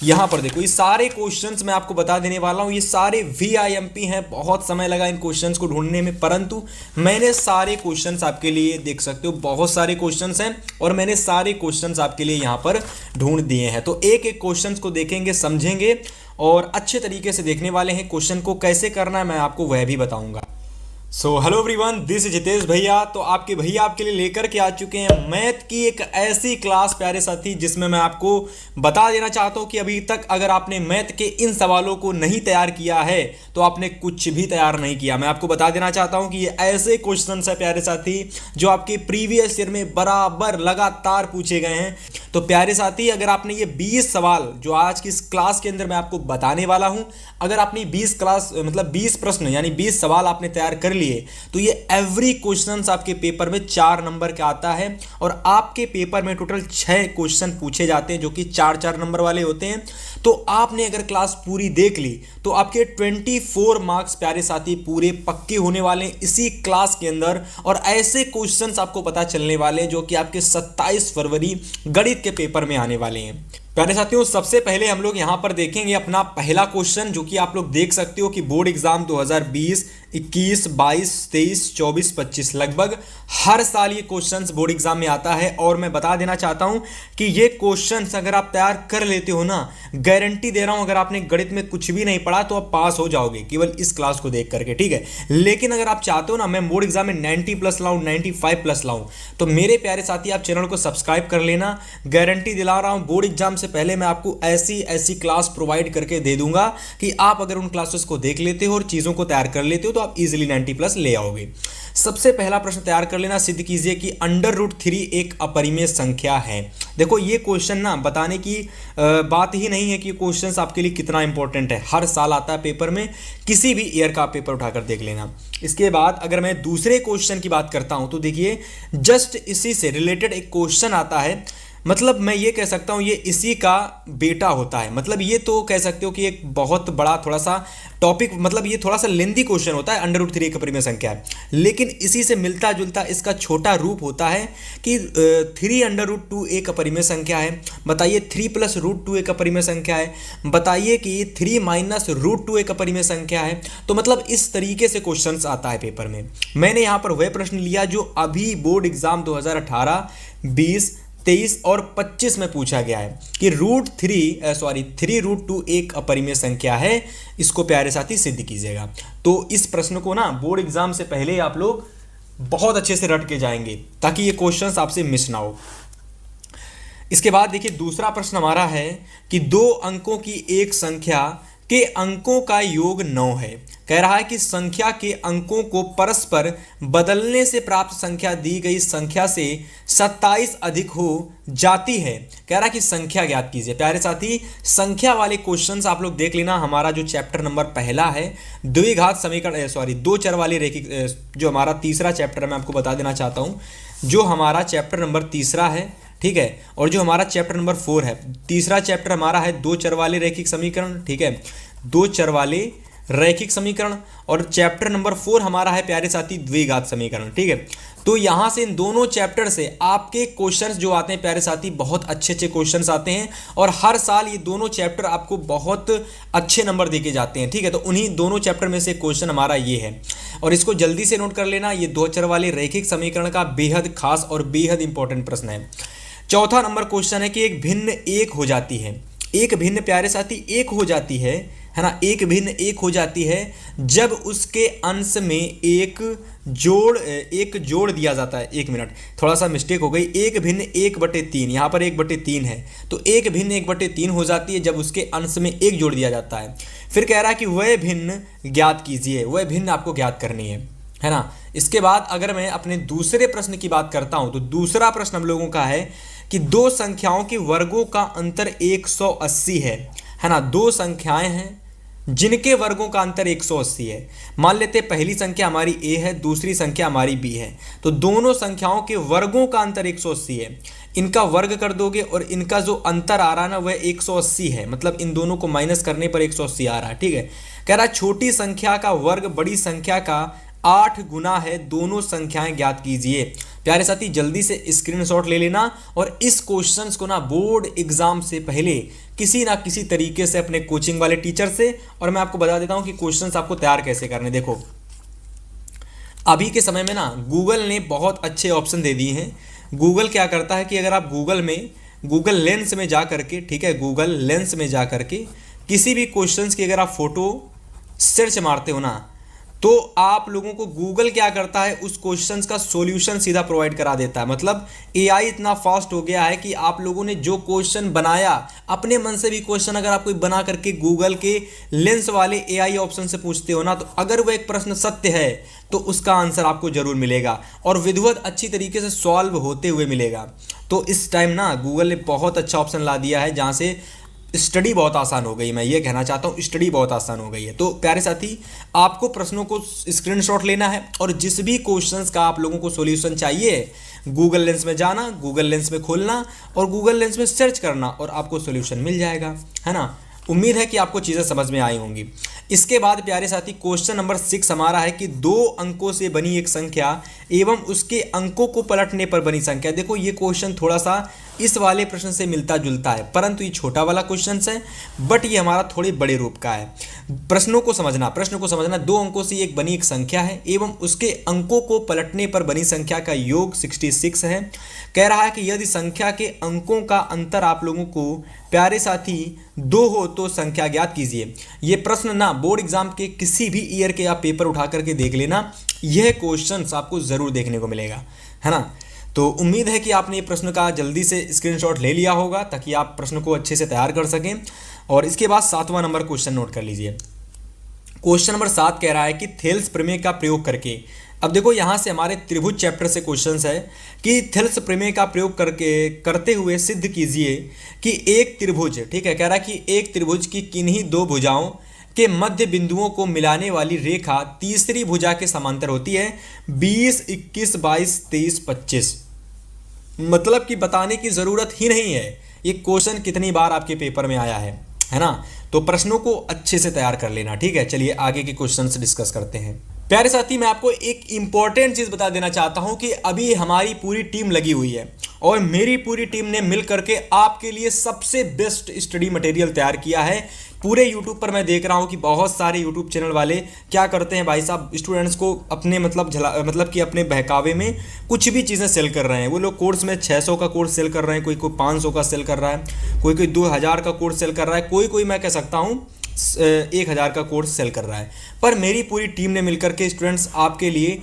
यहाँ पर देखो, ये सारे क्वेश्चंस मैं आपको बता देने वाला हूँ। ये सारे VIMP हैं। बहुत समय लगा इन क्वेश्चंस को ढूंढने में, परंतु मैंने सारे क्वेश्चंस आपके लिए, देख सकते हो बहुत सारे क्वेश्चंस हैं और मैंने सारे क्वेश्चंस आपके लिए यहाँ पर ढूंढ दिए हैं। तो एक एक क्वेश्चंस को देखेंगे, समझेंगे और अच्छे तरीके से देखने वाले हैं। क्वेश्चन को कैसे करना है मैं आपको वह भी बताऊंगा। So hello everyone, this is Jitesh भैया। तो आपके भैया आपके लिए लेकर के आ चुके हैं मैथ की एक ऐसी क्लास प्यारे साथी, जिसमें मैं आपको बता देना चाहता हूं कि अभी तक अगर आपने मैथ के इन सवालों को नहीं तैयार किया है तो आपने कुछ भी तैयार नहीं किया। मैं आपको बता देना चाहता हूं कि ये ऐसे क्वेश्चन है प्यारे साथी जो आपके प्रीवियस ईयर में बराबर लगातार पूछे गए हैं। तो प्यारे साथी, अगर आपने ये 20 सवाल जो आज की इस क्लास के अंदर मैं आपको बताने वाला हूं, अगर आपने 20 प्रश्न यानी 20 सवाल आपने तैयार कर लिए तो ये एवरी क्वेश्चन आपके पेपर में 4 नंबर का आता है। और आपके पेपर में टोटल 6 क्वेश्चन पूछे जाते हैं जो कि 4-4 नंबर वाले होते हैं। तो आपने अगर क्लास पूरी देख ली तो आपके 24 मार्क्स प्यारे साथी पूरे पक्के होने वाले हैं इसी क्लास के अंदर। और ऐसे क्वेश्चंस आपको पता चलने वाले हैं जो कि आपके 27 फरवरी गणित के पेपर में आने वाले हैं। प्यारे साथियों, सबसे पहले हम लोग यहां पर देखेंगे अपना पहला क्वेश्चन, जो कि आप लोग देख सकते हो कि बोर्ड एग्जाम 2020, 21, 22, 23, 24, 25 लगभग हर साल ये क्वेश्चंस बोर्ड एग्जाम में आता है। और मैं बता देना चाहता हूं कि ये क्वेश्चंस अगर आप तैयार कर लेते हो ना, गारंटी दे रहा हूं, अगर आपने गणित में कुछ भी नहीं पढ़ा तो आप पास हो जाओगे केवल इस क्लास को देख करके, ठीक है। लेकिन अगर आप चाहते हो ना मैं बोर्ड एग्जाम में 90+ लाऊं, 95+ लाऊं, तो मेरे प्यारे साथी आप चैनल को सब्सक्राइब कर लेना। गारंटी दिला रहा हूं, बोर्ड एग्जाम से पहले मैं आपको ऐसी ऐसी क्लास प्रोवाइड करके दे दूंगा कि आप अगर उन क्लासेस को देख लेते हो और चीजों को तैयार कर लेते हो तो आप इजीली 90+ ले आओगे। सबसे पहला प्रश्न तैयार कर लेना, सिद्ध कीजिए कि √3 एक अपरिमेय संख्या है। देखो ये क्वेश्चन ना बताने की बात ही नहीं है कि क्वेश्चन आपके लिए कितना इंपॉर्टेंट है। हर साल आता है पेपर में, किसी भी ईयर का पेपर उठाकर देख लेना। इसके बाद अगर मैं दूसरे क्वेश्चन की बात करता हूं तो देखिए, जस्ट इसी से रिलेटेड एक क्वेश्चन आता है। मतलब मैं ये कह सकता हूँ ये इसी का बेटा होता है। मतलब ये तो कह सकते हो कि एक बहुत बड़ा थोड़ा सा टॉपिक, मतलब ये थोड़ा सा लेंदी क्वेश्चन होता है। √3 एक अपरिमेय संख्या है, लेकिन इसी से मिलता जुलता इसका छोटा रूप होता है कि 3√2 एक अपरिमेय संख्या है। बताइए 3 + √2 एक अपरिमेय संख्या है। बताइए कि 3 - √2 एक अपरिमेय संख्या है। तो मतलब इस तरीके से क्वेश्चन आता है पेपर में। मैंने यहाँ पर वह प्रश्न लिया जो अभी बोर्ड एग्जाम 2018, 20, 23 और 25 में पूछा गया है कि 3√2 एक अपरिमेय संख्या है। इसको प्यारे साथी सिद्ध कीजिएगा। तो इस प्रश्न को ना बोर्ड एग्जाम से पहले आप लोग बहुत अच्छे से रट के जाएंगे ताकि ये क्वेश्चंस आपसे मिस ना हो। इसके बाद देखिए दूसरा प्रश्न हमारा है कि 2 अंकों की एक संख्या के अंकों का योग 9 है। कह रहा है कि संख्या के अंकों को परस्पर बदलने से प्राप्त संख्या दी गई संख्या से 27 अधिक हो जाती है। कह रहा है कि संख्या ज्ञात कीजिए। प्यारे साथी, संख्या वाले क्वेश्चंस आप लोग देख लेना। हमारा जो चैप्टर नंबर पहला है द्विघात समीकरण, 2 चर वाले रैखिक, जो हमारा तीसरा चैप्टर है मैं आपको बता देना चाहता हूँ, जो हमारा चैप्टर नंबर तीसरा है, ठीक है। और जो हमारा चैप्टर नंबर 4 है, तीसरा चैप्टर हमारा है 2 चर वाले रैखिक समीकरण, ठीक है, 2 चर वाले रैखिक समीकरण। और चैप्टर नंबर 4 हमारा है प्यारे साथी द्विघात समीकरण, ठीक है। तो यहां से इन दोनों चैप्टर से आपके क्वेश्चंस जो आते हैं प्यारे साथी, बहुत अच्छे अच्छे क्वेश्चंस आते हैं और हर साल ये दोनों चैप्टर आपको बहुत अच्छे नंबर देके जाते हैं, ठीक है। तो उन्हीं दोनों चैप्टर में से क्वेश्चन हमारा ये है और इसको जल्दी से नोट कर लेना। ये 2 चर वाले रैखिक समीकरण का बेहद खास और बेहद इंपॉर्टेंट प्रश्न है। चौथा नंबर क्वेश्चन है कि एक भिन्न एक हो जाती है। एक भिन्न प्यारे साथी एक हो जाती है ना, एक भिन्न एक हो जाती है जब उसके अंश में एक जोड़ दिया जाता है। 1 मिनट, थोड़ा सा मिस्टेक हो गई। एक भिन्न 1/3, यहाँ पर 1/3 है, तो एक भिन्न 1/3 हो जाती है जब उसके अंश में एक जोड़ दिया जाता है। फिर कह रहा है कि वह भिन्न ज्ञात कीजिए। वह भिन्न आपको ज्ञात करनी है ना। इसके बाद अगर मैं अपने दूसरे प्रश्न की बात करता हूं तो दूसरा प्रश्न हम लोगों का है कि 2 संख्याओं के वर्गों का अंतर 180 है ना। 2 संख्याएं हैं जिनके वर्गों का अंतर 180 है। मान लेते पहली संख्या हमारी a है, दूसरी संख्या हमारी b है। तो दोनों संख्याओं के वर्गों का अंतर 180 है। इनका वर्ग कर दोगे और इनका जो अंतर आ रहा है ना वह 180 है। मतलब इन दोनों को माइनस करने पर 180 आ रहा है, ठीक है। कह रहा है छोटी संख्या का वर्ग बड़ी संख्या का 8 गुना है, दोनों संख्याएं ज्ञात कीजिए। प्यारे साथी जल्दी से स्क्रीनशॉट ले लेना और इस क्वेश्चंस को ना बोर्ड एग्जाम से पहले किसी ना किसी तरीके से अपने कोचिंग वाले टीचर से, और मैं आपको बता देता हूं कि क्वेश्चंस आपको तैयार कैसे करने। देखो अभी के समय में ना गूगल ने बहुत अच्छे ऑप्शन दे दिए हैं। गूगल क्या करता है कि अगर आप गूगल लेंस में जा करके, ठीक है, गूगल लेंस में जा करके किसी भी क्वेश्चंस की अगर आप फोटो सर्च मारते हो ना, तो आप लोगों को गूगल क्या करता है, उस क्वेश्चंस का सॉल्यूशन सीधा प्रोवाइड करा देता है। मतलब एआई इतना फास्ट हो गया है कि आप लोगों ने जो क्वेश्चन बनाया, अपने मन से भी क्वेश्चन अगर आप कोई बना करके गूगल के लेंस वाले एआई ऑप्शन से पूछते हो ना, तो अगर वो एक प्रश्न सत्य है तो उसका आंसर आपको जरूर मिलेगा और विधिवत अच्छी तरीके से सॉल्व होते हुए मिलेगा। तो इस टाइम ना गूगल ने बहुत अच्छा ऑप्शन ला दिया है जहाँ से स्टडी बहुत आसान हो गई। मैं ये कहना चाहता हूँ स्टडी बहुत आसान हो गई है। तो प्यारे साथी आपको प्रश्नों को स्क्रीनशॉट लेना है और जिस भी क्वेश्चंस का आप लोगों को सॉल्यूशन चाहिए, गूगल लेंस में जाना, गूगल लेंस में खोलना और गूगल लेंस में सर्च करना और आपको सॉल्यूशन मिल जाएगा, है ना। उम्मीद है कि आपको चीज़ें समझ में आई होंगी। इसके बाद प्यारे साथी क्वेश्चन नंबर 6 हमारा है कि 2 अंकों से बनी एक संख्या एवं उसके अंकों को पलटने पर बनी संख्या। देखो ये क्वेश्चन थोड़ा सा इस वाले प्रश्न से मिलता जुलता है, परंतु ये छोटा वाला क्वेश्चन है, बट ये हमारा थोड़े बड़े रूप का है। प्रश्न को समझना 2 अंकों से एक बनी एक संख्या है एवं उसके अंकों को पलटने पर बनी संख्या का योग 66 है। कह रहा है कि यदि संख्या के अंकों का अंतर आप लोगों को प्यारे साथी 2 हो तो संख्या ज्ञात कीजिए। ये प्रश्न ना बोर्ड एग्जाम के किसी भी ईयर के आप पेपर उठा करके देख लेना, यह क्वेश्चन आपको जरूर देखने को मिलेगा, है ना। तो उम्मीद है कि आपने ये प्रश्न का जल्दी से स्क्रीनशॉट ले लिया होगा ताकि आप प्रश्न को अच्छे से तैयार कर सकें। और इसके बाद 7वां नंबर क्वेश्चन नोट कर लीजिए। क्वेश्चन नंबर 7 कह रहा है कि थेल्स प्रमेय का प्रयोग करके, अब देखो यहाँ से हमारे त्रिभुज चैप्टर से क्वेश्चंस है कि थेल्स प्रमेय का प्रयोग करते हुए सिद्ध कीजिए कि एक त्रिभुज, ठीक है, कह रहा है कि एक त्रिभुज की किन्हीं 2 भुजाओं के मध्य बिंदुओं को मिलाने वाली रेखा तीसरी भुजा के समांतर होती है 20, 21, 22, 23, 25। मतलब कि बताने की जरूरत ही नहीं है ये क्वेश्चन कितनी बार आपके पेपर में आया है ना। तो प्रश्नों को अच्छे से तैयार कर लेना, ठीक है। चलिए आगे के क्वेश्चंस डिस्कस करते हैं। प्यारे साथी मैं आपको एक इंपॉर्टेंट चीज बता देना चाहता हूं कि अभी हमारी पूरी टीम लगी हुई है और मेरी पूरी टीम ने मिल करके आपके लिए सबसे बेस्ट स्टडी मटेरियल तैयार किया है। पूरे YouTube पर मैं देख रहा हूं कि बहुत सारे YouTube चैनल वाले क्या करते हैं भाई साहब, स्टूडेंट्स को अपने मतलब कि अपने बहकावे में कुछ भी चीज़ें सेल कर रहे हैं। वो लोग कोर्स में 600 का कोर्स सेल कर रहे हैं, कोई 500 का सेल कर रहा है, कोई 2000 का कोर्स सेल कर रहा है, कोई मैं कह सकता हूँ 1000 का कोर्स सेल कर रहा है। पर मेरी पूरी टीम ने मिलकर के स्टूडेंट्स आपके लिए,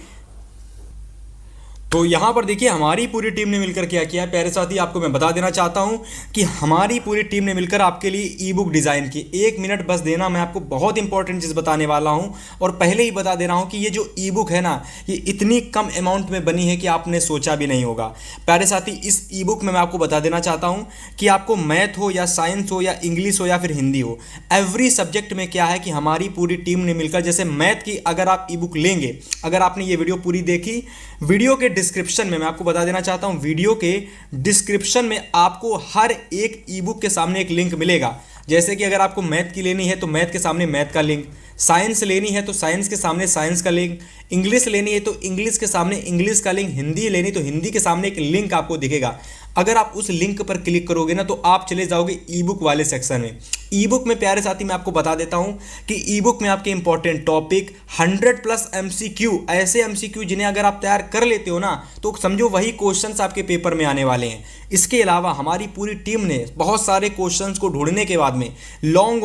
तो यहाँ पर देखिए हमारी पूरी टीम ने मिलकर क्या किया है प्यारे साथी, आपको मैं बता देना चाहता हूँ कि हमारी पूरी टीम ने मिलकर आपके लिए ई बुक डिज़ाइन की। 1 मिनट बस देना, मैं आपको बहुत इंपॉर्टेंट चीज़ बताने वाला हूँ और पहले ही बता दे रहा हूँ कि ये जो ई बुक है ना, ये इतनी कम अमाउंट में बनी है कि आपने सोचा भी नहीं होगा। प्यारे साथी इस ई बुक में मैं आपको बता देना चाहता हूँ कि आपको मैथ हो या साइंस हो या इंग्लिश हो या फिर हिंदी हो, एवरी सब्जेक्ट में क्या है कि हमारी पूरी टीम ने मिलकर, जैसे मैथ की अगर आप ई बुक लेंगे, अगर आपने ये वीडियो पूरी देखी, वीडियो के डिस्क्रिप्शन में मैं आपको बता देना चाहता हूं, वीडियो के डिस्क्रिप्शन में आपको हर एक ई बुक के सामने एक लिंक मिलेगा। जैसे कि अगर आपको मैथ की लेनी है तो मैथ के सामने मैथ का लिंक, साइंस लेनी है तो साइंस के सामने साइंस का लिंक, इंग्लिश लेनी है तो इंग्लिश के सामने इंग्लिश का लिंक, हिंदी लेनी तो हिंदी के सामने एक लिंक आपको दिखेगा। अगर आप उस लिंक पर क्लिक करोगे ना तो आप चले जाओगे ई बुक वाले सेक्शन में। ई बुक में प्यारे साथी मैं आपको बता देता हूं कि ई बुक में आपके इंपॉर्टेंट टॉपिक 100+ MCQ, ऐसे MCQ जिन्हें अगर आप तैयार कर लेते हो ना तो समझो वही क्वेश्चंस आपके पेपर में आने वाले हैं। इसके अलावा हमारी पूरी टीम ने बहुत सारे क्वेश्चंस को ढूंढने के बाद में लॉन्ग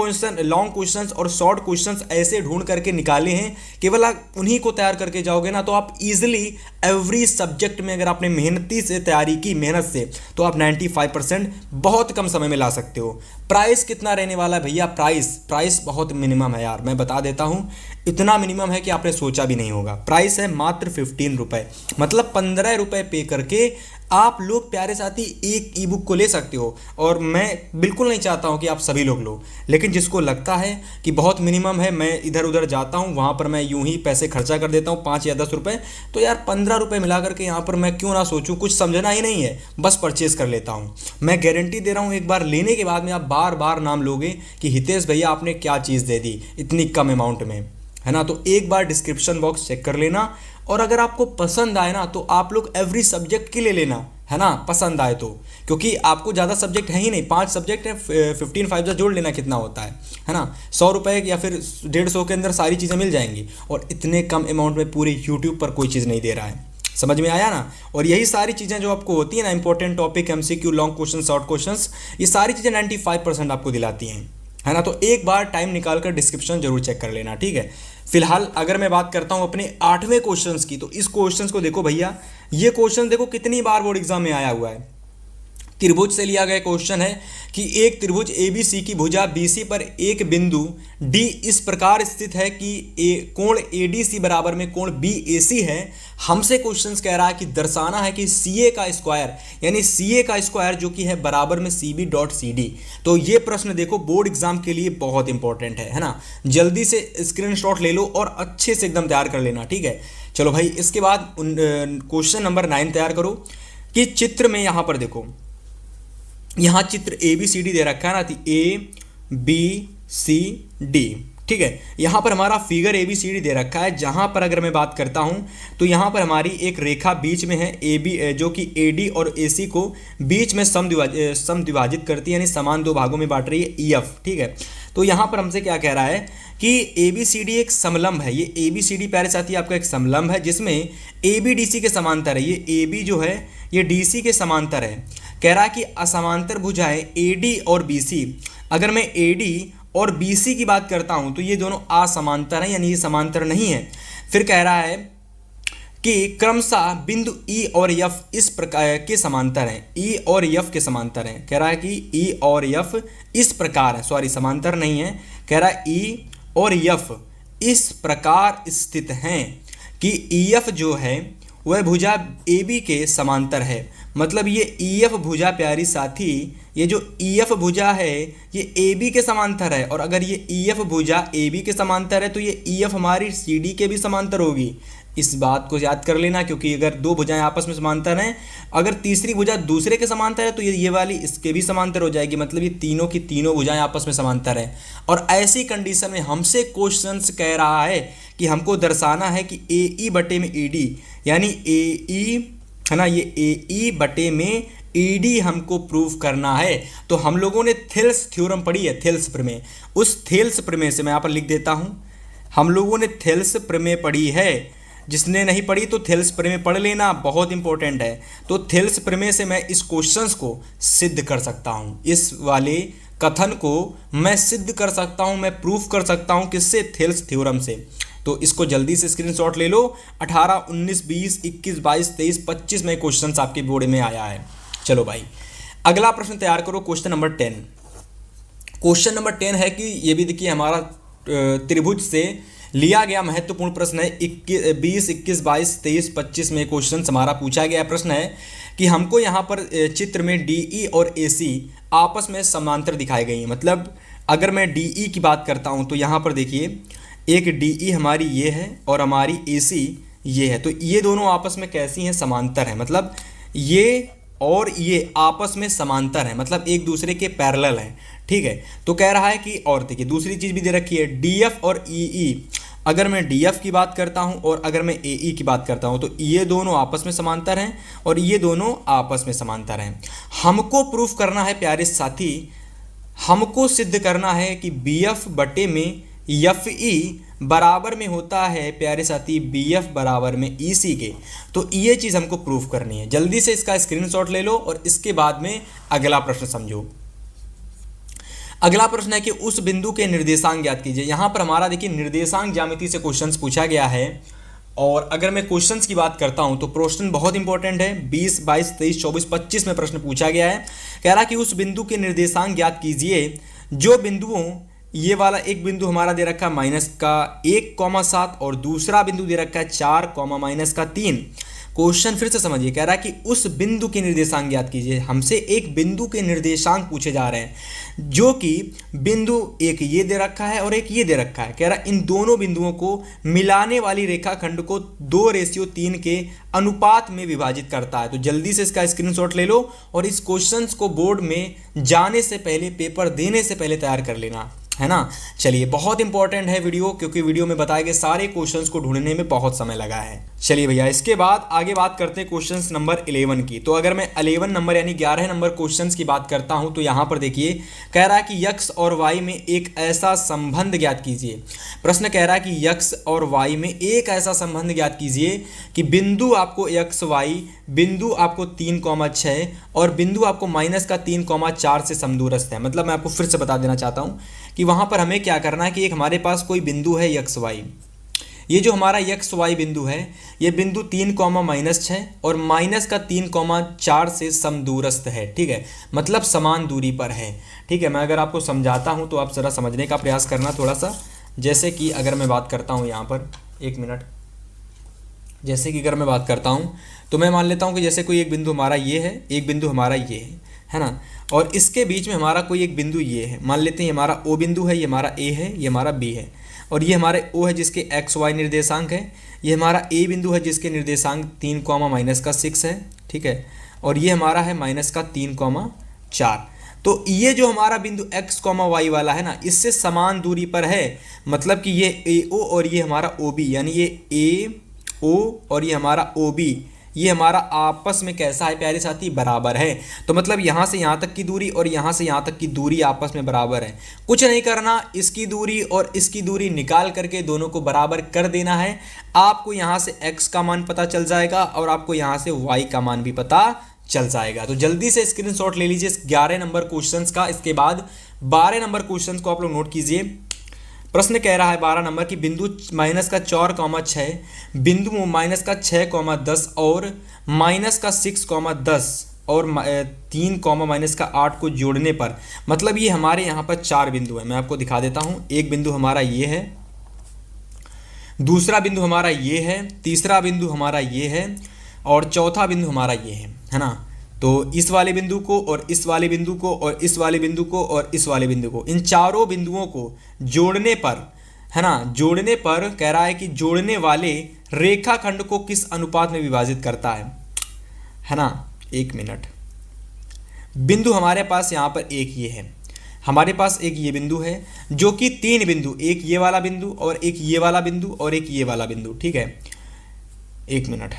क्वेश्चंस और शॉर्ट क्वेश्चंस ऐसे ढूंढ करके निकाले हैं। केवल आप उन्हीं को तैयार करके जाओगे ना तो आप इजीली एवरी सब्जेक्ट में अगर आपने मेहनती से तैयारी की, मेहनत से, तो आप 95% बहुत कम समय में ला सकते हो। प्राइस कितना रहने वाला है भैया? प्राइस बहुत मिनिमम है यार, मैं बता देता हूं, इतना मिनिमम है कि आपने सोचा भी नहीं होगा। प्राइस है मात्र 15 रुपए, मतलब 15 रुपए पे करके आप लोग प्यारे साथी एक ई बुक को ले सकते हो। और मैं बिल्कुल नहीं चाहता हूं कि आप सभी लोग लो, लेकिन जिसको लगता है कि बहुत मिनिमम है, मैं इधर उधर जाता हूं, वहां पर मैं यूं ही पैसे खर्चा कर देता हूं 5 या 10 रुपए, तो यार 15 रुपए मिला करके यहाँ पर मैं क्यों ना सोचूं, कुछ समझना ही नहीं है, बस परचेज कर लेता हूँ। मैं गारंटी दे रहा हूँ एक बार लेने के बाद में आप बार बार नाम लोगे कि हितेश भैया आपने क्या चीज़ दे दी इतनी कम अमाउंट में। है ना। तो एक बार डिस्क्रिप्शन बॉक्स चेक कर लेना, और अगर आपको पसंद आए ना तो आप लोग एवरी सब्जेक्ट के लिए लेना, है ना, पसंद आए तो, क्योंकि आपको ज़्यादा सब्जेक्ट है ही नहीं, 5 सब्जेक्ट है, 15 5 से जोड़ लेना कितना होता है ना, 100 रुपये या फिर 150 के अंदर सारी चीज़ें मिल जाएंगी, और इतने कम अमाउंट में पूरे यूट्यूब पर कोई चीज़ नहीं दे रहा है। समझ में आया ना। और यही सारी चीज़ें जो आपको होती है ना, important topic, MCQ, long question, short questions, ये सारी चीज़ें 95% आपको दिलाती हैं, है ना। तो एक बार टाइम निकाल कर डिस्क्रिप्शन जरूर चेक कर लेना, ठीक है। फिलहाल अगर मैं बात करता हूं अपने 8वें क्वेश्चंस की, तो इस क्वेश्चंस को देखो भैया, ये क्वेश्चन देखो कितनी बार बोर्ड एग्जाम में आया हुआ है। त्रिभुज से लिया गया क्वेश्चन है कि एक त्रिभुज ABC की भुजा BC पर एक बिंदु D इस प्रकार स्थित है कि कोण ADC बराबर में कोण BAC है। हमसे क्वेश्चन कह रहा है कि दर्शाना है कि CA का स्क्वायर, यानी CA का स्क्वायर जो कि है बराबर में CB डॉट CD। तो ये प्रश्न देखो बोर्ड एग्जाम के लिए बहुत इंपॉर्टेंट है ना। जल्दी से स्क्रीनशॉट ले लो और अच्छे से एकदम तैयार कर लेना, ठीक है। चलो भाई, इसके बाद क्वेश्चन नंबर 9 तैयार करो कि चित्र में यहाँ पर देखो, यहाँ चित्र ABCD दे रखा है ना, ABCD, ठीक है। यहाँ पर हमारा फिगर ABCD दे रखा है, जहाँ पर अगर मैं बात करता हूँ तो यहाँ पर हमारी एक रेखा बीच में है AB, जो कि AD और AC को बीच में समद्विभाजित करती है, यानी समान दो भागों में बांट रही है, EF, ठीक है। तो यहाँ पर हमसे क्या कह रहा है कि ABCD एक समलंब है। ये ABCD प्यारे साथी आपका एक समलंब है, जिसमें AB DC के समांतर है। ये AB जो है ये DC के समांतर है। कह रहा है कि असमांतर भुजाएं AD और BC, अगर मैं AD और BC की बात करता हूं तो ये दोनों असमांतर हैं, यानी ये समांतर नहीं है। फिर कह रहा है कि क्रमशः बिंदु E और F इस प्रकार के समांतर हैं, E और F के समांतर हैं। कह रहा है कि E और F इस प्रकार है, सॉरी समांतर नहीं है, कह रहा है E और F इस प्रकार स्थित हैं कि EF जो है वह भुजा AB के समांतर है। मतलब ये EF भुजा प्यारी साथी, ये जो EF भुजा है ये AB के समांतर है, और अगर ये EF भुजा AB के समांतर है तो ये EF हमारी CD के भी समांतर होगी। इस बात को याद कर लेना, क्योंकि अगर दो भुजाएं आपस में समांतर हैं, अगर तीसरी भुजा दूसरे के समांतर है तो ये वाली इसके भी समांतर हो जाएगी। मतलब ये तीनों की तीनों भुजाएं आपस में समांतर हैं। और ऐसी कंडीशन में हमसे क्वेश्चंस कह रहा है कि हमको दर्शाना है कि AE बटे में AD, यानी AE है ना, ये AE बटे में AD हमको प्रूव करना है। तो हम लोगों ने थेल्स थ्योरम पढ़ी है, थेल्स प्रमेय। उस थेल्स प्रमेय से मैं यहाँ पर लिख देता हूँ, हम लोगों ने थेल्स प्रमेय पढ़ी है। जिसने नहीं पढ़ी तो थेल्स प्रमेय पढ़ लेना, बहुत इंपॉर्टेंट है। तो थेल्स प्रमेय से मैं इस क्वेश्चंस को सिद्ध कर सकता हूँ, इस वाले कथन को मैं सिद्ध कर सकता हूँ, मैं प्रूफ कर सकता हूँ। किससे? थेल्स थ्योरम से। तो इसको जल्दी से स्क्रीनशॉट ले लो। 18, 19, 20, 21, 22, 23, 25 में क्वेश्चंस आपके बोर्ड में आया है। चलो भाई, अगला प्रश्न तैयार करो, क्वेश्चन नंबर 10। क्वेश्चन नंबर 10 है कि ये भी देखिए हमारा त्रिभुज से लिया गया महत्वपूर्ण प्रश्न है। 20, 21, 22, 23, 25 में क्वेश्चन हमारा पूछा गया प्रश्न है कि हमको यहाँ पर चित्र में DE और AC आपस में समांतर दिखाई गई हैं। मतलब अगर मैं DE की बात करता हूँ तो यहाँ पर देखिए एक DE हमारी ये है और हमारी AC ये है। तो ये दोनों आपस में कैसी हैं? समांतर हैं। मतलब ये और ये आपस में समांतर हैं, मतलब एक दूसरे के पैरेलल हैं, ठीक है। तो कह रहा है कि, और देखिए दूसरी चीज़ भी दे रखी है, DF और EE। अगर मैं DF की बात करता हूं और अगर मैं AE की बात करता हूं तो ये दोनों आपस में समांतर हैं और ये दोनों आपस में समांतर हैं। हमको प्रूफ करना है प्यारे साथी, हमको सिद्ध करना है कि BF बटे में FE बराबर में होता है प्यारे साथी BF बराबर में EC के। तो ये चीज़ हमको प्रूफ करनी है। जल्दी से इसका स्क्रीनशॉट ले लो और इसके बाद में अगला प्रश्न समझो। अगला प्रश्न है कि उस बिंदु के निर्देशांक ज्ञात कीजिए। यहाँ पर हमारा देखिए निर्देशांक ज्यामिति से क्वेश्चंस पूछा गया है। और अगर मैं क्वेश्चंस की बात करता हूँ तो प्रश्न बहुत इंपॉर्टेंट है। 20, 22, 23, 24, 25 में प्रश्न पूछा गया है। कह रहा कि उस बिंदु के निर्देशांक ज्ञात कीजिए जो बिंदुओं, ये वाला एक बिंदु हमारा दे रखा है -1,7 और दूसरा बिंदु दे रखा है 4, -3। क्वेश्चन फिर से समझिए, कह रहा है कि उस बिंदु के निर्देशांक ज्ञात कीजिए। हमसे एक बिंदु के निर्देशांक पूछे जा रहे हैं जो कि बिंदु एक ये दे रखा है और एक ये दे रखा है। कह रहा है इन दोनों बिंदुओं को मिलाने वाली रेखाखंड को 2:3 के अनुपात में विभाजित करता है। तो जल्दी से इसका स्क्रीनशॉट ले लो और इस क्वेश्चन को बोर्ड में जाने से पहले, पेपर देने से पहले तैयार कर लेना, है ना। चलिए, बहुत इंपॉर्टेंट है वीडियो, क्योंकि वीडियो में बताए गए सारे क्वेश्चंस को ढूंढने में बहुत समय लगा है। चलिए भैया, इसके बाद आगे बात करते हैं क्वेश्चंस नंबर 11 की। तो अगर मैं 11 नंबर यानी 11 नंबर क्वेश्चंस की बात करता हूं, तो यहां पर देखिए कह रहा है कि x और y में एक ऐसा संबंध ज्ञात कीजिए। प्रश्न कह रहा है कि x और y में एक ऐसा संबंध ज्ञात कीजिए कि बिंदु आपको x y, बिंदु आपको 3,6 और बिंदु आपको -3,4 से समदूरस्थ है। मतलब मैं आपको फिर से बता देना चाहता हूं कि वहां पर हमें क्या करना है कि एक हमारे पास कोई बिंदु है x y, ये जो हमारा x y बिंदु है, ये बिंदु 3,6 और -3,4 से समदूरस्थ है। ठीक है, मतलब समान दूरी पर है। ठीक है, मैं अगर आपको समझाता हूं तो आप ज़रा समझने का प्रयास करना थोड़ा सा। जैसे कि अगर मैं बात करता हूं यहाँ पर, एक मिनट, जैसे कि अगर मैं बात करता हूं तो मैं मान लेता हूं कि जैसे कोई एक बिंदु हमारा ये है, एक बिंदु हमारा ये है ना, और इसके बीच में हमारा कोई एक बिंदु ये है। मान लेते हैं ये हमारा O बिंदु है, ये हमारा A है, ये हमारा B है, और ये हमारे O है जिसके XY निर्देशांक है, ये हमारा A बिंदु है जिसके निर्देशांक 3,-6 है। ठीक है, और ये हमारा है -3,4। तो ये जो हमारा बिंदु x, y वाला है ना, इससे समान दूरी पर है। मतलब कि ये AO और ये हमारा OB, यानी ये AO और ये हमारा OB, ये हमारा आपस में कैसा है प्यारे साथी, बराबर है। तो मतलब यहाँ से यहाँ तक की दूरी और यहाँ से यहाँ तक की दूरी आपस में बराबर है। कुछ नहीं करना, इसकी दूरी और इसकी दूरी निकाल करके दोनों को बराबर कर देना है। आपको यहाँ से x का मान पता चल जाएगा और आपको यहाँ से y का मान भी पता चल जाएगा। तो जल्दी से स्क्रीनशॉट ले लीजिए 11 नंबर क्वेश्चन का। इसके बाद 12 नंबर क्वेश्चन को आप लोग नोट कीजिए। प्रश्न कह रहा है 12 नंबर की बिंदु -4,6, बिंदु -6,10 और -6,10 और 3,-8 को जोड़ने पर, मतलब ये हमारे यहाँ पर 4 बिंदु है। मैं आपको दिखा देता हूँ। एक बिंदु हमारा ये है, दूसरा बिंदु हमारा ये है, तीसरा बिंदु हमारा ये है और चौथा बिंदु हमारा ये है ना। तो इस वाले बिंदु को और इस वाले बिंदु को और इस वाले बिंदु को और इस वाले बिंदु को, इन चारों बिंदुओं को जोड़ने पर, है ना, जोड़ने पर कह रहा है कि जोड़ने वाले रेखाखंड को किस अनुपात में विभाजित करता है ना। एक मिनट, बिंदु हमारे पास यहाँ पर एक ये है, हमारे पास एक ये बिंदु है जो कि 3 बिंदु, एक ये वाला बिंदु और एक ये वाला बिंदु और एक ये वाला बिंदु। ठीक है, एक मिनट,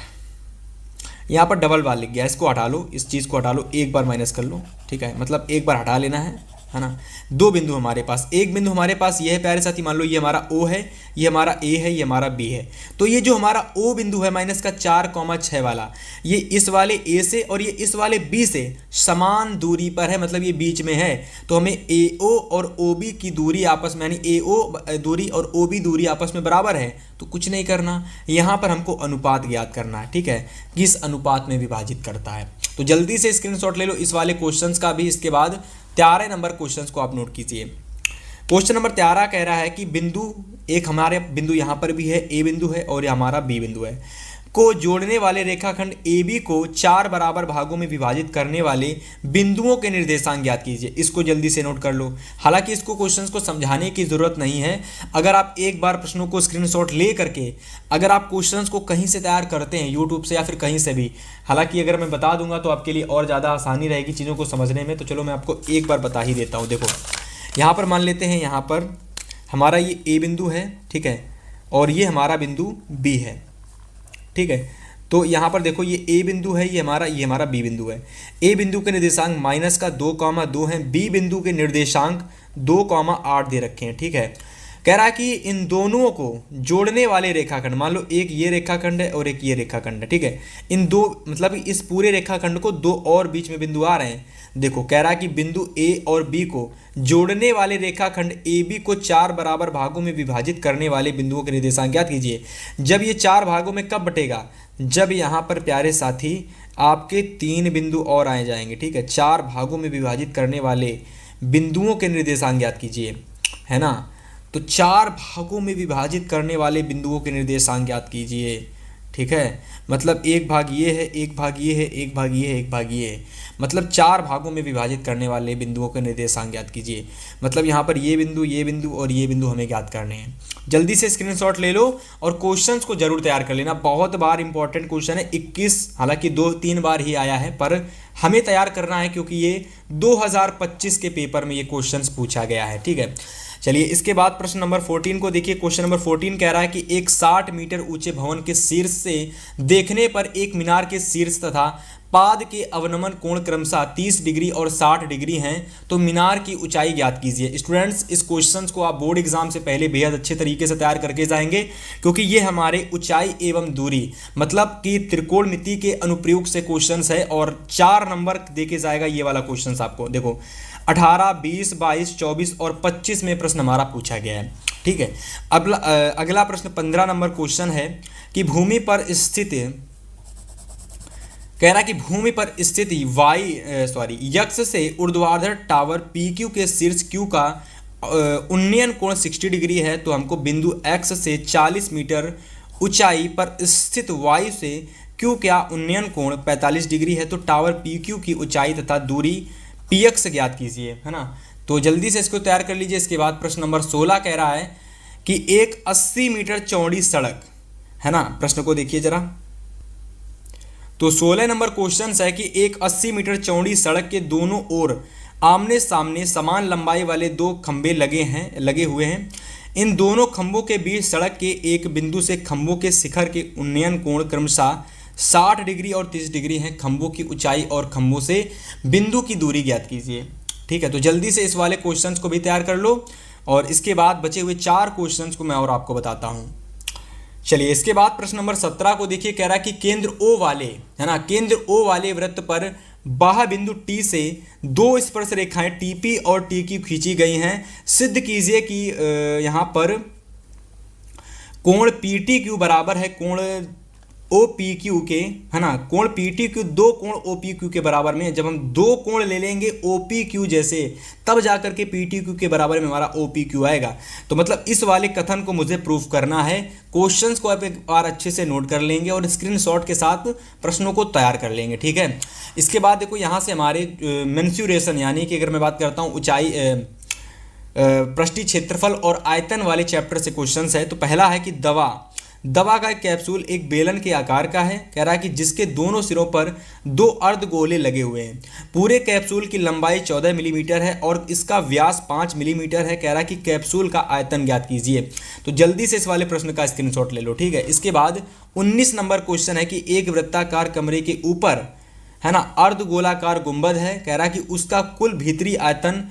यहाँ पर डबल बार लिख गया, इसको हटा लो, इस चीज़ को हटा लो, एक बार माइनस कर लो। ठीक है, मतलब एक बार हटा लेना है ना। 2 बिंदु हमारे पास, एक बिंदु हमारे पास ये है प्यारे साथी, मान लो ये हमारा O है, ये हमारा A है, ये हमारा B है। तो ये जो हमारा O बिंदु है -4,6 वाला, ये इस वाले A से और ये इस वाले B से समान दूरी पर है, मतलब ये बीच में है। तो हमें AO और OB की दूरी आपस में, यानी AO दूरी और OB दूरी आपस में बराबर है। तो कुछ नहीं करना, यहाँ पर हमको अनुपात ज्ञात करना है। ठीक है, किस अनुपात में विभाजित करता है। तो जल्दी से स्क्रीनशॉट ले लो इस वाले क्वेश्चंस का भी। इसके बाद 13 नंबर क्वेश्चंस को आप नोट कीजिए। क्वेश्चन नंबर 13 कह रहा है कि बिंदु, एक हमारे बिंदु यहाँ पर भी है, A बिंदु है और हमारा B बिंदु है, को जोड़ने वाले रेखाखंड AB को 4 बराबर भागों में विभाजित करने वाले बिंदुओं के निर्देशांक ज्ञात कीजिए। इसको जल्दी से नोट कर लो। हालांकि इसको क्वेश्चंस को समझाने की ज़रूरत नहीं है। अगर आप एक बार प्रश्नों को स्क्रीनशॉट ले करके अगर आप क्वेश्चंस को कहीं से तैयार करते हैं, यूट्यूब से या फिर कहीं से भी, हालांकि अगर मैं बता दूंगा तो आपके लिए और ज़्यादा आसानी रहेगी चीज़ों को समझने में। तो चलो मैं आपको एक बार बता ही देता हूँ। देखो, यहाँ पर मान लेते हैं, यहाँ पर हमारा ये A बिंदु है, ठीक है, और ये हमारा बिंदु B है। ठीक है, तो यहाँ पर देखो ये A बिंदु है, ये हमारा B बिंदु है। A बिंदु के निर्देशांक -2,2 हैं, B बिंदु के निर्देशांक 2,8 दे रखे हैं। ठीक है, कह रहा है कि इन दोनों को जोड़ने वाले रेखाखंड, मान लो एक ये रेखाखंड है और एक ये रेखाखंड है। ठीक है, इन दो, मतलब इस पूरे रेखाखंड को 2 और बीच में बिंदु आ रहे हैं। देखो, कह रहा है कि बिंदु A और B को जोड़ने वाले रेखाखंड AB को 4 बराबर भागों में विभाजित करने वाले बिंदुओं के निर्देशांक ज्ञात कीजिए। जब ये 4 भागों में कब बटेगा, जब यहाँ पर प्यारे साथी आपके 3 बिंदु और आए जाएंगे। ठीक है, 4 भागों में विभाजित करने वाले बिंदुओं के निर्देशांक ज्ञात कीजिए, है ना। तो 4 भागों में विभाजित करने वाले बिंदुओं के निर्देशांक ज्ञात कीजिए। ठीक है, मतलब एक भाग ये है, एक भाग ये है, एक भाग ये है, एक भाग ये है, मतलब 4 भागों में विभाजित करने वाले बिंदुओं के निर्देशांक ज्ञात कीजिए। मतलब यहाँ पर ये बिंदु और ये बिंदु हमें ज्ञात करने हैं। जल्दी से स्क्रीनशॉट ले लो और क्वेश्चंस को जरूर तैयार कर लेना। बहुत बार इंपॉर्टेंट क्वेश्चन है, 21, हालांकि 2-3 बार ही आया है, पर हमें तैयार करना है क्योंकि ये 2025 के पेपर में ये क्वेश्चंस पूछा गया है। ठीक है, चलिए इसके बाद प्रश्न नंबर 14 को देखिए। क्वेश्चन नंबर 14 कह रहा है कि एक 60 मीटर ऊंचे भवन के शीर्ष से देखने पर एक मीनार के शीर्ष तथा पाद के अवनमन कोण क्रमशः 30 डिग्री और 60 डिग्री हैं, तो मीनार की ऊंचाई ज्ञात कीजिए। स्टूडेंट्स, इस क्वेश्चन को आप बोर्ड एग्जाम से पहले बेहद अच्छे तरीके से तैयार करके जाएंगे, क्योंकि ये हमारे ऊंचाई एवं दूरी मतलब कि त्रिकोणमिति के अनुप्रयोग से क्वेश्चन है और 4 नंबर देके जाएगा ये वाला क्वेश्चन आपको। देखो 18, 20, 22, 24 और 25 में प्रश्न हमारा पूछा गया है। ठीक है, अगला प्रश्न 15 नंबर क्वेश्चन है कि भूमि पर स्थित, कह रहा कि भूमि पर स्थित यक्ष से ऊर्ध्वाधर टावर PQ के शीर्ष Q का उन्नयन कोण 60 डिग्री है, तो हमको बिंदु X से 40 मीटर ऊंचाई पर स्थित Y से Q का उन्नयन कोण 45 डिग्री है, तो टावर PQ की ऊंचाई तथा दूरी PX ज्ञात कीजिए, है ना। तो जल्दी से इसको तैयार कर लीजिए। इसके बाद प्रश्न नंबर 16 कह रहा है कि एक 80 मीटर चौड़ी सड़क, है ना। प्रश्न को देखिए जरा। तो 16 नंबर क्वेश्चन है कि एक 80 मीटर चौड़ी सड़क के दोनों ओर आमने सामने समान लंबाई वाले 2 खंभे लगे हुए हैं। इन दोनों खंभों के बीच सड़क के एक बिंदु से खंभों के शिखर के उन्नयन कोण क्रमशः 60 डिग्री और 30 डिग्री हैं। खंभों की ऊंचाई और खंभों से बिंदु की दूरी ज्ञात कीजिए। ठीक है, तो जल्दी से इस वाले क्वेश्चंस को भी तैयार कर लो और इसके बाद बचे हुए 4 क्वेश्चंस को मैं और आपको बताता हूं। चलिए इसके बाद प्रश्न नंबर 17 को देखिए। कह रहा है कि केंद्र O वाले, है ना, केंद्र O वाले वृत्त पर बाह्य बिंदु T से 2 स्पर्श रेखाएं TP और TQ खींची गई हैं। सिद्ध कीजिए कि यहां पर कोण PTQ बराबर है कोण OPQ के, है ना। कोण PTQ 2 कोण OPQ के बराबर में, जब हम 2 कोण ले लेंगे OPQ जैसे, तब जाकर के PTQ के बराबर में हमारा OPQ आएगा। तो मतलब इस वाले कथन को मुझे प्रूफ करना है। क्वेश्चंस को आप एक बार अच्छे से नोट कर लेंगे और स्क्रीनशॉट के साथ प्रश्नों को तैयार कर लेंगे। ठीक है, इसके बाद देखो यहाँ से हमारे मेंसुरेशन यानी कि अगर मैं बात करता हूँ ऊंचाई, पृष्ठीय क्षेत्रफल और आयतन वाले चैप्टर से क्वेश्चंस है। तो पहला है कि दवा का एक कैप्सूल एक बेलन के आकार का है। कह रहा है कि जिसके दोनों सिरों पर 2 अर्धगोले लगे हुए हैं। पूरे कैप्सूल की लंबाई 14 मिलीमीटर है और इसका व्यास 5 मिलीमीटर है। कह रहा है कि कैप्सूल का आयतन ज्ञात कीजिए। तो जल्दी से इस वाले प्रश्न का स्क्रीनशॉट ले लो। ठीक है, इसके बाद 19 नंबर क्वेश्चन है कि एक वृत्ताकार कमरे के ऊपर, है ना, अर्धगोलाकार गुंबद है। कह रहा है कि उसका कुल भीतरी आयतन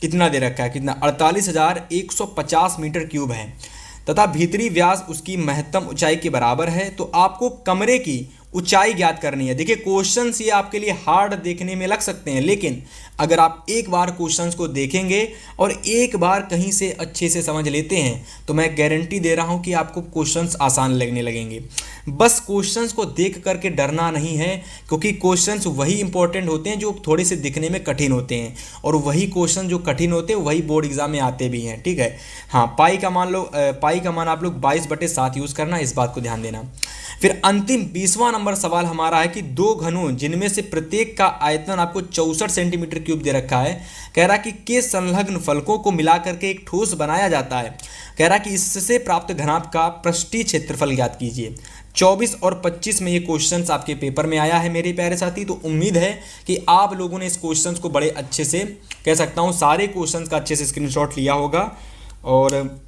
इतना दे रखा है, कितना, 48,150 मीटर क्यूब है तथा भीतरी व्यास उसकी महत्तम ऊंचाई के बराबर है। तो आपको कमरे की ऊंचाई ज्ञात करनी है। देखिए क्वेश्चंस ये आपके लिए हार्ड देखने में लग सकते हैं, लेकिन अगर आप एक बार क्वेश्चंस को देखेंगे और एक बार कहीं से अच्छे से समझ लेते हैं तो मैं गारंटी दे रहा हूं कि आपको क्वेश्चंस आसान लगने लगेंगे। बस क्वेश्चंस को देख करके डरना नहीं है, क्योंकि क्वेश्चंस वही इंपॉर्टेंट होते हैं जो थोड़े से दिखने में कठिन होते हैं, और वही क्वेश्चन जो कठिन होते हैं वही बोर्ड एग्जाम में आते भी हैं। ठीक है, हाँ, पाई का मान आप लोग 22/7 यूज करना, इस बात को ध्यान देना। फिर अंतिम 20वां नंबर सवाल हमारा है कि 2 घनों जिनमें से प्रत्येक का आयतन आपको 64 सेंटीमीटर क्यूब दे रखा है। कह रहा कि के संलग्न फलकों को मिलाकर के एक ठोस बनाया जाता है। कह रहा कि इससे प्राप्त घनाभ का पृष्ठीय क्षेत्रफल ज्ञात कीजिए। 24 और 25 में ये क्वेश्चंस आपके पेपर में आया है मेरे प्यारे साथी। तो उम्मीद है कि आप लोगों ने इस क्वेश्चंस को बड़े अच्छे से, कह सकता हूँ सारे क्वेश्चंस का अच्छे से स्क्रीनशॉट लिया होगा। और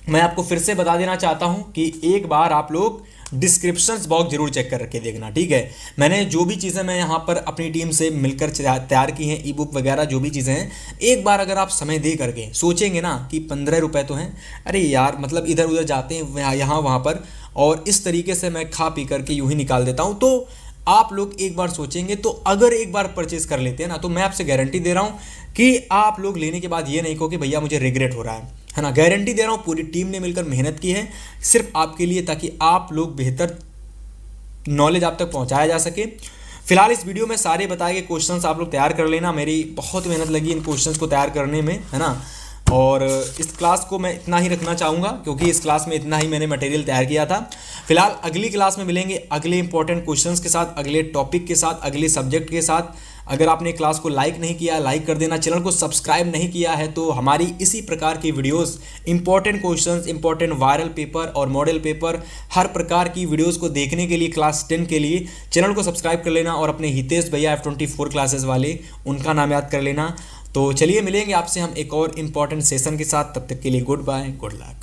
मैं आपको फिर से बता देना चाहता हूँ कि एक बार आप लोग डिस्क्रिप्शन बॉक्स जरूर चेक करके देखना। ठीक है, मैंने जो भी चीज़ें मैं यहाँ पर अपनी टीम से मिलकर तैयार की हैं, ई बुक वगैरह जो भी चीज़ें हैं, एक बार अगर आप समय दे करके सोचेंगे ना कि 15 रुपये तो हैं, अरे यार मतलब इधर उधर जाते हैं यहाँ वहाँ पर, और इस तरीके से मैं खा पी करके यूँ ही निकाल देता हूँ, तो आप लोग एक बार सोचेंगे। तो अगर एक बार परचेज कर लेते हैं ना, तो मैं आपसे गारंटी दे रहा हूँ कि आप लोग लेने के बाद ये नहीं कहो कि भैया मुझे रिग्रेट हो रहा है ना। गारंटी दे रहा हूँ, पूरी टीम ने मिलकर मेहनत की है सिर्फ आपके लिए, ताकि आप लोग बेहतर नॉलेज आप तक पहुँचाया जा सके। फिलहाल इस वीडियो में सारे बताए गए क्वेश्चंस आप लोग तैयार कर लेना। मेरी बहुत मेहनत लगी इन क्वेश्चंस को तैयार करने में, है ना। और इस क्लास को मैं इतना ही रखना चाहूँगा, क्योंकि इस क्लास में इतना ही मैंने मटेरियल तैयार किया था। फिलहाल अगली क्लास में मिलेंगे अगले इंपॉर्टेंट क्वेश्चंस के साथ, अगले टॉपिक के साथ, अगले सब्जेक्ट के साथ। अगर आपने क्लास को लाइक नहीं किया, लाइक कर देना। चैनल को सब्सक्राइब नहीं किया है तो हमारी इसी प्रकार की videos, important questions, important viral paper और मॉडल पेपर, हर प्रकार की वीडियोस को देखने के लिए क्लास 10 के लिए चैनल को सब्सक्राइब कर लेना। और अपने हितेश भैया F24 क्लासेस वाले, उनका नाम याद कर लेना। तो चलिए मिलेंगे आपसे हम एक और इम्पॉर्टेंट सेशन के साथ, तब तक के लिए गुड बाय, गुड लक।